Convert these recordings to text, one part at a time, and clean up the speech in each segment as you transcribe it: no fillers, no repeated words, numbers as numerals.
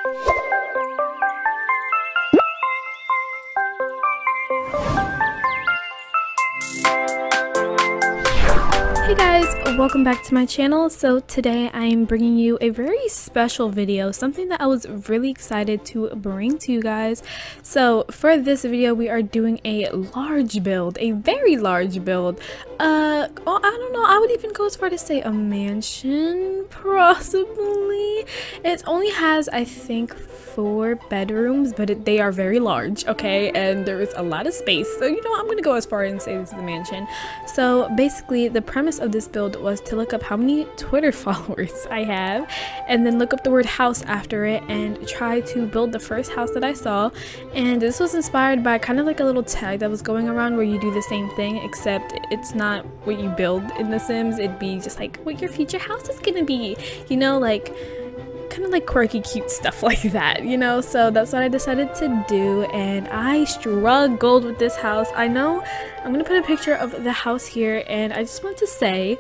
Hey guys, welcome back to my channel. So today I am bringing you a very special video, something that I was really excited to bring to you guys. So for this video we are doing a large build, a very large build. I don't know, I would even go as far to say a mansion, possibly. It only has, I think, 4 bedrooms, but they are very large, okay, and there's a lot of space, so you know I'm gonna go as far and say this is a mansion. So basically the premise of this build was to look up how many Twitter followers I have and then look up the word house after it and try to build the first house that I saw. And this was inspired by kind of like a little tag that was going around where you do the same thing, except it's not what you build in The Sims, it'd be just like what your future house is gonna be, you know, like kind of like quirky cute stuff like that, you know. So that's what I decided to do, and I struggled with this house. I know I'm gonna put a picture of the house here, and I just want to say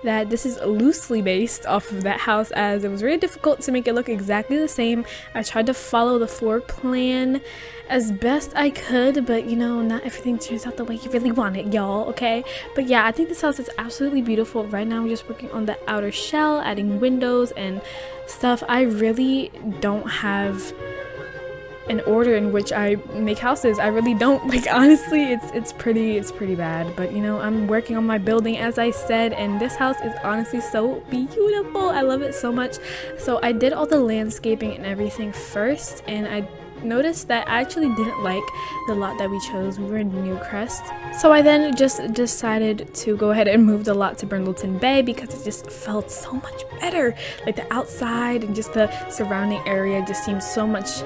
that this is loosely based off of that house, as it was really difficult to make it look exactly the same. I tried to follow the floor plan as best I could, but you know, not everything turns out the way you really want it, y'all, okay? But yeah, I think this house is absolutely beautiful. Right now we're just working on the outer shell, adding windows and stuff. I really don't have an order in which I make houses. I really don't, like, honestly it's pretty bad, but you know, I'm working on my building as I said, and this house is honestly so beautiful. I love it so much. So I did all the landscaping and everything first, and I noticed that I actually didn't like the lot that we chose. We were in Newcrest, so I then just decided to go ahead and move the lot to Brindleton Bay because it just felt so much better. Like the outside and just the surrounding area just seemed so much,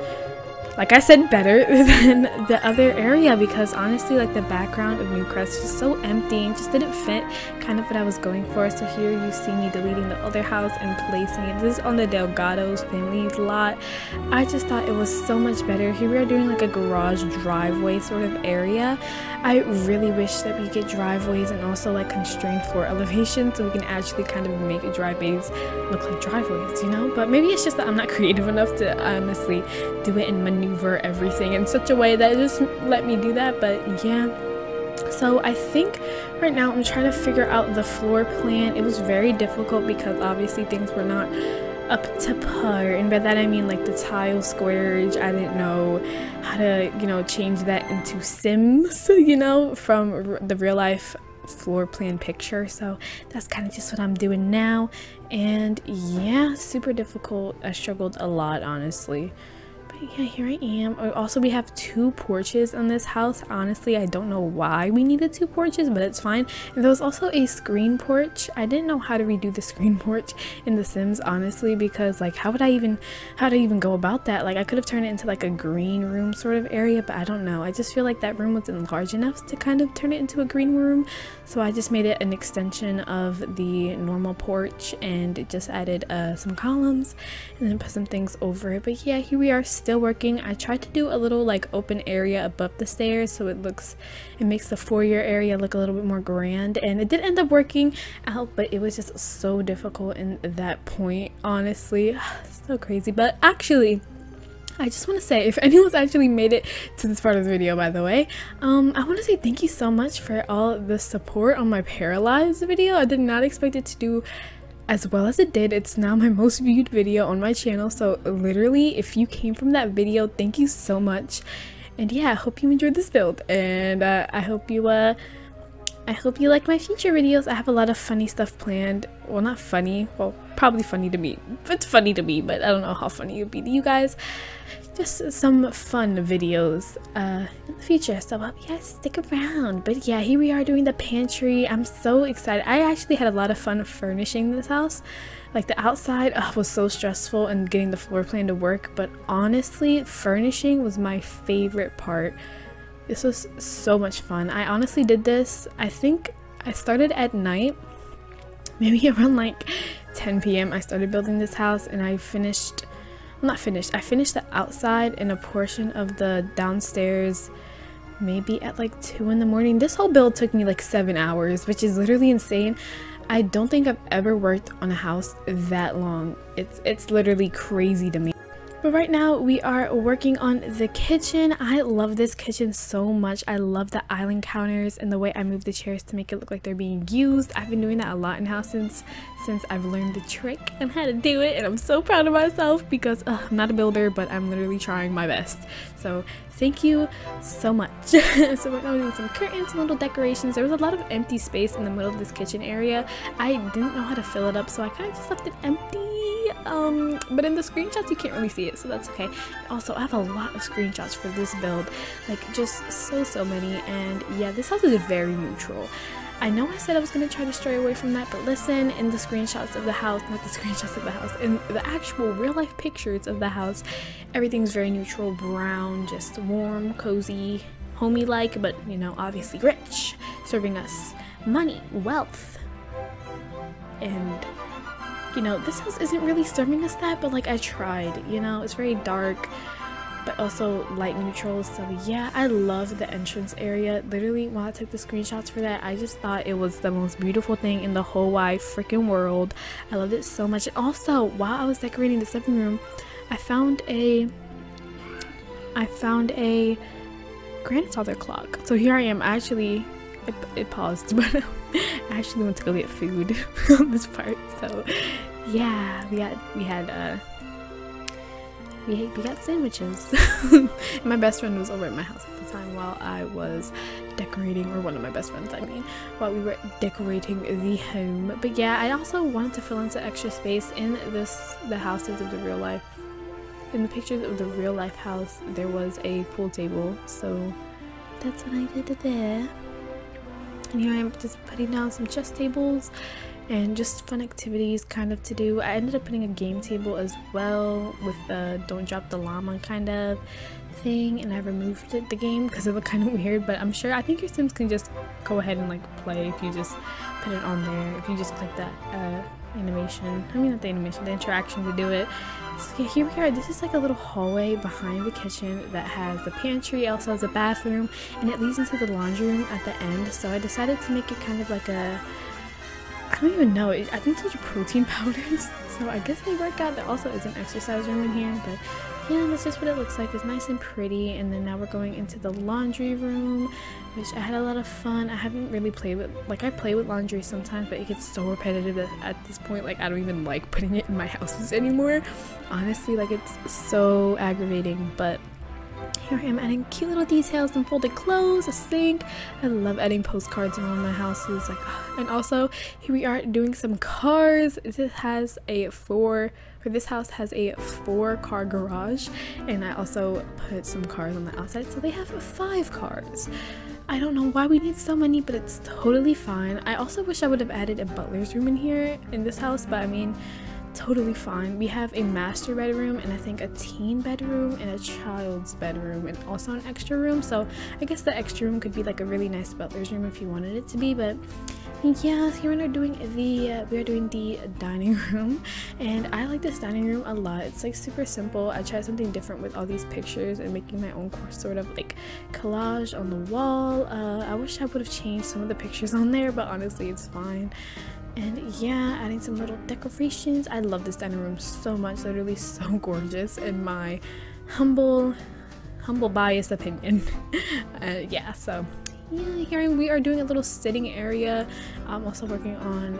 like I said, better than the other area, because honestly, like, the background of Newcrest is just so empty and just didn't fit kind of what I was going for. So here you see me deleting the other house and placing it. This is on the Delgado's family's lot. I just thought it was so much better. Here we are doing like a garage driveway sort of area. I really wish that we get driveways and also like constrained floor elevation so we can actually kind of make driveways look like driveways, you know? But maybe it's just that I'm not creative enough to honestly do it and maneuver everything in such a way that it just let me do that. But yeah, so I think right now I'm trying to figure out the floor plan. It was very difficult because obviously things were not up to par, and by that I mean like the tile squarage. I didn't know how to, you know, change that into Sims, you know, from the real life floor plan picture. So that's kind of just what I'm doing now, and yeah, super difficult. I struggled a lot, honestly. Yeah, here I am. Also, we have 2 porches on this house. Honestly, I don't know why we needed 2 porches, but it's fine. And there was also a screen porch. I didn't know how to redo the screen porch in The Sims, honestly, because like how to even go about that? Like, I could have turned it into like a green room sort of area, but I don't know. I just feel like that room wasn't large enough to kind of turn it into a green room, so I just made it an extension of the normal porch and just added some columns and then put some things over it. But yeah, here we are, still working. I tried to do a little like open area above the stairs so it makes the foyer area look a little bit more grand, and it did end up working out, but it was just so difficult in that point, honestly. So crazy. But actually, I just want to say, if anyone's actually made it to this part of the video, by the way, I want to say thank you so much for all the support on my Paralyzed video. I did not expect it to do as well as it did. It's now my most viewed video on my channel, so literally if you came from that video, thank you so much. And yeah, I hope you enjoyed this build, and I hope you like my future videos. I have a lot of funny stuff planned. Well, not funny, well, probably funny to me. It's funny to me, but I don't know how funny it would be to you guys. Just some fun videos in the future, so I hope you guys stick around. But yeah, here we are doing the pantry. I'm so excited. I actually had a lot of fun furnishing this house. Like, the outside was so stressful and getting the floor plan to work, but honestly, furnishing was my favorite part. This was so much fun. I honestly did this, I think I started at night, maybe around like 10 p.m. I started building this house, and I finished, well, not finished, I finished the outside and a portion of the downstairs maybe at like 2 in the morning. This whole build took me like 7 hours, which is literally insane. I don't think I've ever worked on a house that long. It's literally crazy to me. But right now we are working on the kitchen. I love this kitchen so much. I love the island counters and the way I move the chairs to make it look like they're being used. I've been doing that a lot in house since I've learned the trick and how to do it, and I'm so proud of myself because I'm not a builder, but I'm literally trying my best. So thank you so much. So we're going to do some curtains and little decorations. There was a lot of empty space in the middle of this kitchen area. I didn't know how to fill it up, so I kind of just left it empty. But in the screenshots you can't really see it, so that's okay. Also, I have a lot of screenshots for this build, like just so many, and yeah, this house is very neutral. I know I said I was going to try to stray away from that, but listen, in the screenshots of the house, not the screenshots of the house, in the actual real life pictures of the house, everything's very neutral, brown, just warm, cozy, homey like, but you know, obviously rich, serving us money, wealth, and you know, this house isn't really serving us that, but like I tried, you know, it's very dark but also light neutral. So yeah, I love the entrance area. Literally while I took the screenshots for that, I just thought it was the most beautiful thing in the whole wide freaking world. I loved it so much. And also while I was decorating this living room, I found a grandfather clock. So here I am. Actually, it paused, but I actually went to go get food on this part. So yeah, we got sandwiches. My best friend was over at my house at the time while I was decorating, or one of my best friends I mean, while we were decorating the home. But yeah, I also wanted to fill in some extra space in the houses of the real life. In the pictures of the real life house, there was a pool table, so that's what I did there. And here I am just putting down some chess tables and just fun activities kind of to do. I ended up putting a game table as well with the don't drop the llama kind of thing, and I removed the game because it looked kind of weird, but I think your Sims can just go ahead and like play if you just put it on there, if you just click that animation, I mean not the animation, the interaction to do it. So yeah, here we are. This is like a little hallway behind the kitchen that has the pantry, also has a bathroom, and it leads into the laundry room at the end. So I decided to make it kind of like a, I don't even know, I think those are protein powders, so I guess they work out. There also is an exercise room in here, but yeah, that's just what it looks like. It's nice and pretty. And then now we're going into the laundry room, which I had a lot of fun. I haven't really played with, like I play with laundry sometimes, but it gets so repetitive that at this point, like I don't even like putting it in my houses anymore. Honestly, like it's so aggravating, but here I am adding cute little details and folded clothes, a sink. I love adding postcards around my houses, like, and also here we are doing some cars. This house has a 4-car garage, and I also put some cars on the outside, so they have 5 cars. I don't know why we need so many, but it's totally fine. I also wish I would have added a butler's room in here in this house, but I mean, totally fine. We have a master bedroom and I think a teen bedroom and a child's bedroom and also an extra room, so I guess the extra room could be like a really nice butler's room if you wanted it to be. But yeah, here we are doing the dining room, and I like this dining room a lot. It's like super simple. I tried something different with all these pictures and making my own sort of like collage on the wall. I wish I would have changed some of the pictures on there, but honestly it's fine. And yeah, adding some little decorations. I love this dining room so much, literally so gorgeous in my humble biased opinion. Yeah, so yeah, here we are doing a little sitting area. I'm also working on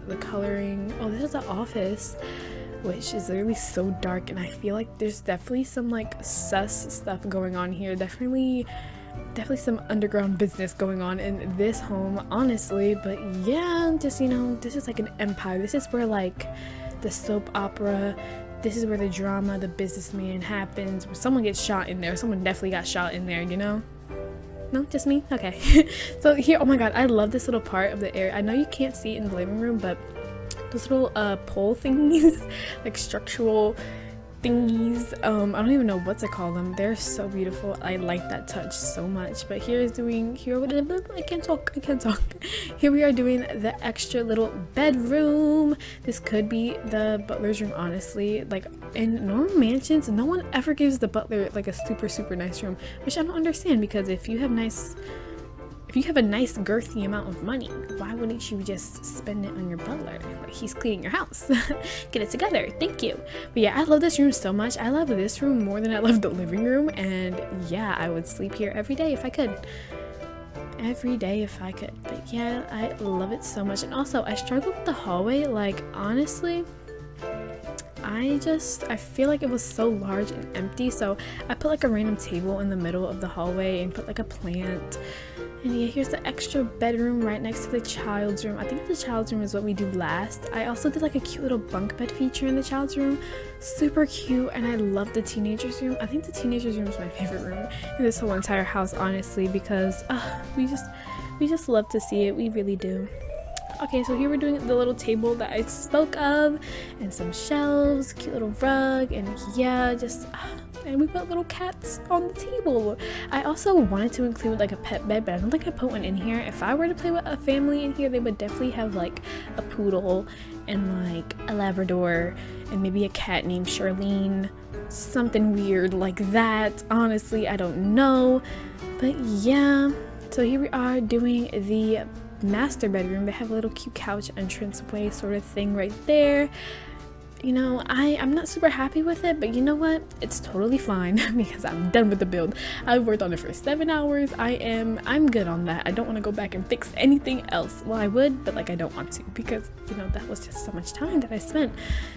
the coloring. Oh, this is the office, which is literally so dark, and I feel like there's definitely some like sus stuff going on here. Definitely some underground business going on in this home, honestly. But yeah, just, you know, this is like an empire. This is where like the soap opera, this is where the drama, the businessman happens, where someone gets shot in there. Someone definitely got shot in there, you know? No, just me? Okay. So here, oh my god, I love this little part of the area. I know you can't see it in the living room, but those little pole thingies, like structural thingies, I don't even know what to call them. They're so beautiful. I like that touch so much. But I can't talk. Here we are doing the extra little bedroom. This could be the butler's room, honestly. Like in normal mansions, no one ever gives the butler like a super nice room, which I don't understand, because if you have nice if you have a nice girthy amount of money, why wouldn't you just spend it on your butler? Like, he's cleaning your house. Get it together. Thank you. But yeah, I love this room so much. I love this room more than I love the living room, and yeah, I would sleep here every day if I could. Every day if I could. But yeah, I love it so much. And also, I struggled with the hallway. Like, honestly, I feel like it was so large and empty, so I put like a random table in the middle of the hallway and put like a plant. And yeah, here's the extra bedroom right next to the child's room. I think the child's room is what we do last. I also did like a cute little bunk bed feature in the child's room. Super cute, and I love the teenager's room. I think the teenager's room is my favorite room in this whole entire house, honestly, because we just love to see it. We really do. Okay, so here we're doing the little table that I spoke of, and some shelves, cute little rug, and yeah, just and we put little cats on the table. I also wanted to include like a pet bed, but I don't think I put one in here. If I were to play with a family in here, they would definitely have like a poodle and like a Labrador and maybe a cat named Charlene, something weird like that. Honestly, I don't know, but yeah. So here we are doing the master bedroom. They have a little cute couch entranceway sort of thing right there. You know, I'm not super happy with it, but you know what? It's totally fine because I'm done with the build. I've worked on it for 7 hours. I'm good on that. I don't want to go back and fix anything else. Well, I would, but like I don't want to because, you know, that was just so much time that I spent.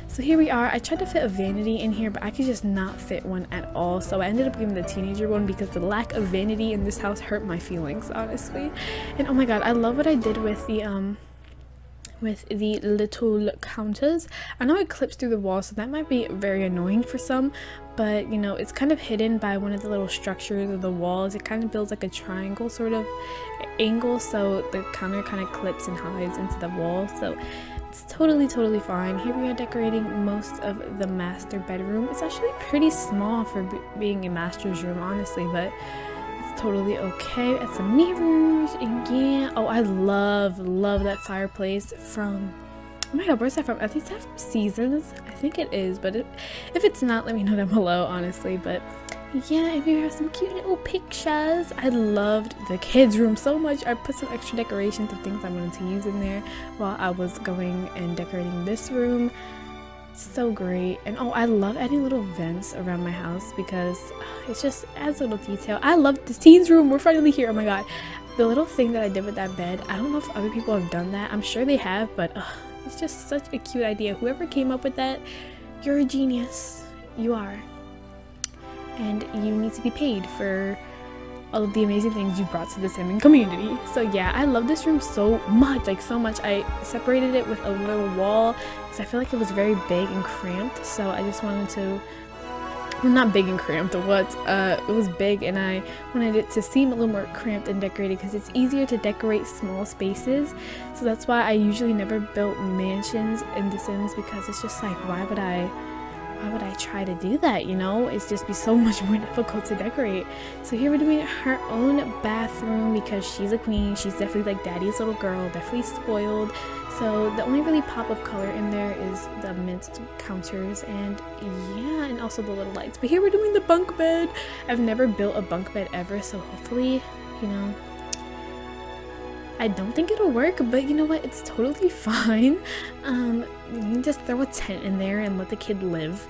So here we are. I tried to fit a vanity in here, but I could just not fit one at all. So I ended up giving the teenager one because the lack of vanity in this house hurt my feelings, honestly. And oh my god, I love what I did with the little counters. I know it clips through the wall, so that might be very annoying for some, but you know, it's kind of hidden by one of the little structures of the walls. It kind of builds like a triangle sort of angle, so the counter kind of clips and hides into the wall, so it's totally fine. Here we are decorating most of the master bedroom. It's actually pretty small for being a master's room, honestly, but totally okay. Add some mirrors, and yeah, oh, I love that fireplace from, oh my god, where's that from? I think it's from Seasons. I think it is, but if it's not, let me know down below, honestly. But yeah, and we have some cute little pictures. I loved the kids room so much. I put some extra decorations of things I wanted to use in there while I was going and decorating this room. So great. And oh, I love adding little vents around my house because it just adds a little detail. I love this teens room. We're finally here. Oh my god, the little thing that I did with that bed, I don't know if other people have done that. I'm sure they have, but it's just such a cute idea. Whoever came up with that, you're a genius. You are, and you need to be paid for all of the amazing things you brought to the Simming community. So yeah, I love this room so much, like so much. I separated it with a little wall because I feel like it was very big and cramped, so I just wanted to, well, not big and cramped, it was big, and I wanted it to seem a little more cramped and decorated because it's easier to decorate small spaces. So that's why I usually never built mansions in The Sims, because it's just like, why would I try to do that, you know? It's just be so much more difficult to decorate. So here we're doing her own bathroom because she's a queen. She's definitely like daddy's little girl, definitely spoiled. So the only really pop of color in there is the mint counters, and yeah, and also the little lights. But here we're doing the bunk bed. I've never built a bunk bed ever, so hopefully, you know, I don't think it'll work, but you know what, it's totally fine. You can just throw a tent in there and let the kid live.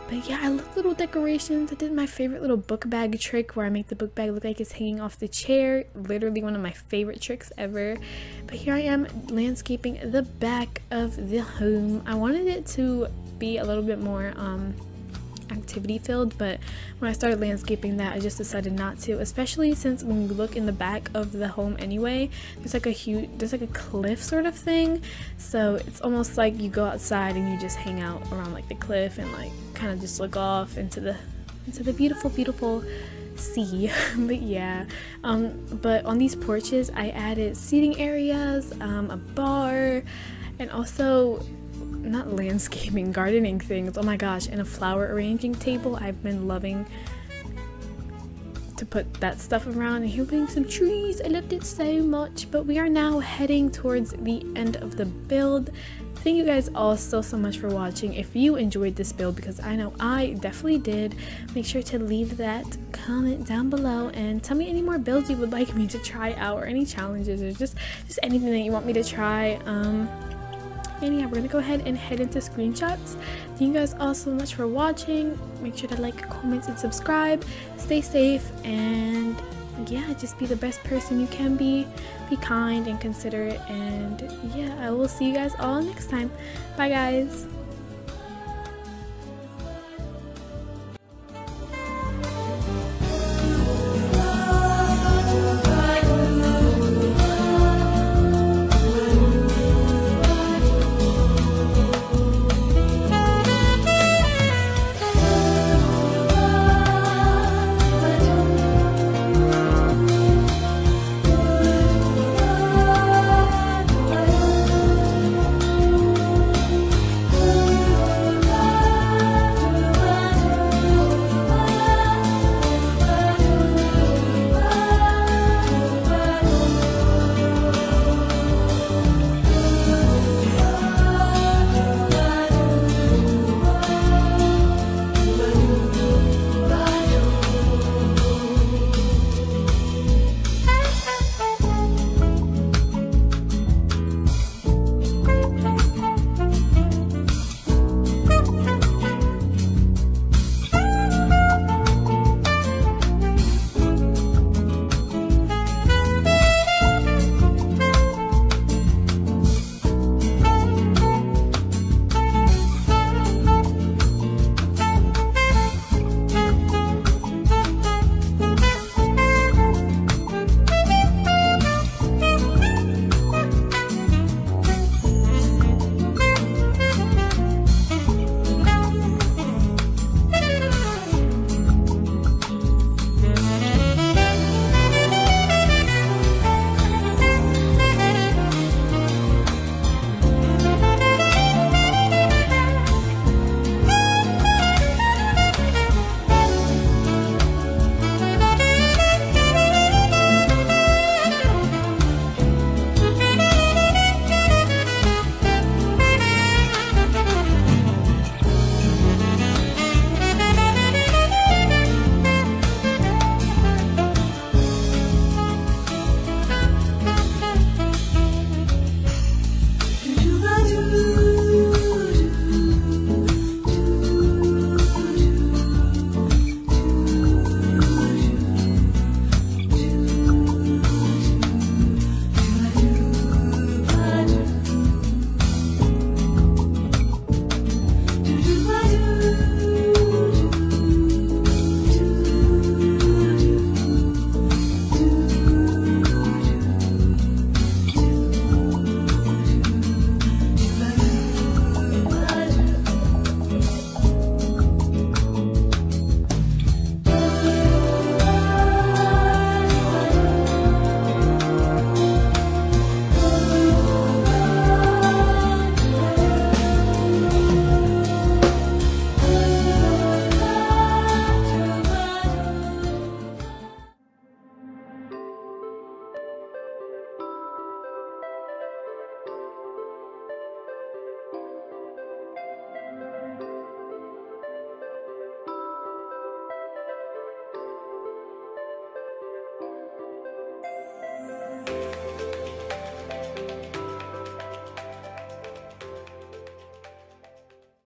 But yeah, I love little decorations. I did my favorite little book bag trick where I make the book bag look like it's hanging off the chair. Literally one of my favorite tricks ever. But here I am landscaping the back of the home. I wanted it to be a little bit more activity filled, but when I started landscaping that, I just decided not to, especially since when you look in the back of the home anyway, there's like a cliff sort of thing, so it's almost like you go outside and you just hang out around like the cliff and like kind of just look off into the beautiful sea. But yeah, but on these porches I added seating areas, a bar, and also not landscaping, gardening things, oh my gosh, and a flower arranging table. I've been loving to put that stuff around, and here being some trees. I loved it so much. But we are now heading towards the end of the build. thank you guys all so much for watching. If you enjoyed this build, because I know I definitely did, make sure to leave that comment down below and tell me any more builds you would like me to try out, or any challenges, or just anything that you want me to try. And yeah, we're gonna go ahead and head into screenshots. Thank you guys all so much for watching. Make sure to like, comment, and subscribe. Stay safe, and yeah, just be the best person you can be. Be kind and considerate, and yeah, I will see you guys all next time. Bye guys.